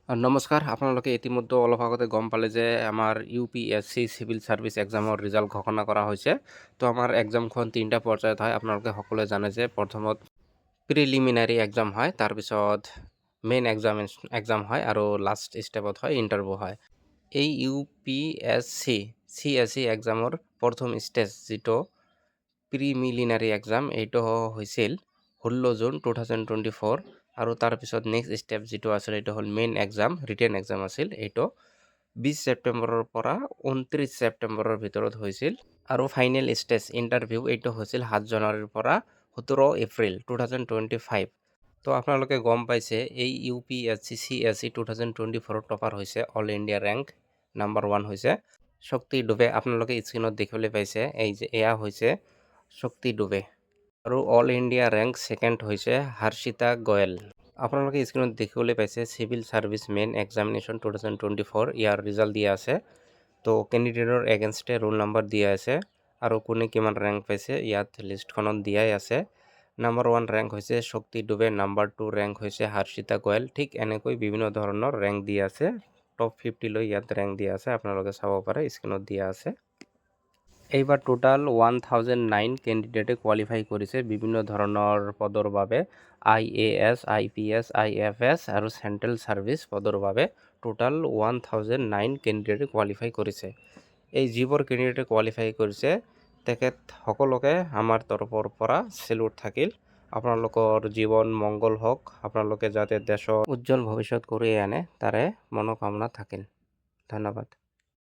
নমস্কাৰ, আপোনালোকে ইতিমধ্যে অলপ আগতে গম পালে যে আমাৰ UPSC চিভিল সাৰ্ভিচ এক্সামৰ ৰিজাল্ট ঘোষণা কৰা হৈছে। তো আমাৰ এক্সামখন 3টা পৰ্যায়ত হয়। আপোনালোকে সকলোৱে জানে যে প্ৰথমত প্ৰিলিমিনাৰী এক্সাম হয়, তাৰপিছত মেইন এক্সাম হয় আৰু লাষ্ট ষ্টেপত হয় ইণ্টাৰভিউ হয়। এই UPSC CSE এক্সামৰ প্ৰথম ষ্টেজ যিটো প্ৰিলিমিনাৰী এক্সাম এইটো হৈছিল 16 জুন 2024 আৰু তাৰপিছত নেক্সট ষ্টেপ যিটো আছিল এইটো হ'ল মেইন এক্সাম ৰিটেন এক্সাম আছিল। এইটো 20 ছেপ্টেম্বৰৰ পৰা 29 ছেপ্টেম্বৰৰ ভিতৰত হৈছিল আৰু ফাইনেল ষ্টেজ ইণ্টাৰভিউ এইটো হৈছিল 7 জানুৱাৰীৰ পৰা 17 এপ্ৰিল 2025। তো আপোনালোকে গম পাইছে এই UPSC CSE 2024 টপাৰ হৈছে অল ইণ্ডিয়া ৰেংক নাম্বাৰ 1 হৈছে শক্তি ডুবে। আপোনালোকে স্ক্ৰীনত দেখিবলৈ পাইছে এই যে এয়া হৈছে শক্তি ডুবে আৰু অল ইণ্ডিয়া ৰেংক ছেকেণ্ড হৈছে হৰ্ষিতা গোয়েল। আপোনালোকে স্ক্ৰীনত দেখিবলৈ পাইছে চিভিল সাৰ্ভিচ মেইন এক্সামিনেশ্যন 2024 ইয়াৰ ৰিজাল্ট দিয়া আছে। তো কেণ্ডিডেটৰ এগেইনষ্টে ৰোল নাম্বাৰ দিয়া আছে আৰু কোনে কিমান ৰেংক পাইছে ইয়াত লিষ্টখনত দিয়াই আছে। নাম্বাৰ 1 ৰেংক হৈছে শক্তি ডুবে, নাম্বাৰ 2 ৰেংক হৈছে হৰ্ষিতা গোয়েল। ঠিক এনেকৈ বিভিন্ন ধৰণৰ ৰেংক দিয়া আছে। টপ 50 লৈ ইয়াত ৰেংক দিয়া আছে, আপোনালোকে চাব পাৰে স্ক্ৰীনত দিয়া আছে। এইবাৰ টোটাল 1009 কেণ্ডিডেটে কোৱালিফাই কৰিছে বিভিন্ন ধৰণৰ পদৰ বাবে IAS, IPS, IFS আৰু চেণ্ট্ৰেল ছাৰ্ভিচ পদৰ বাবে টোটাল 1009 কেণ্ডিডেটে কোৱালিফাই কৰিছে। এই যিবোৰ কেণ্ডিডেটে কোৱালিফাই কৰিছে তেখেত সকলোকে আমাৰ তৰফৰ পৰা চেলুট থাকিল। আপোনালোকৰ জীৱন মংগল হওক, আপোনালোকে যাতে দেশৰ উজ্জ্বল ভৱিষ্যত কৰি আনে তাৰে মনোকামনা থাকিল। ধন্যবাদ।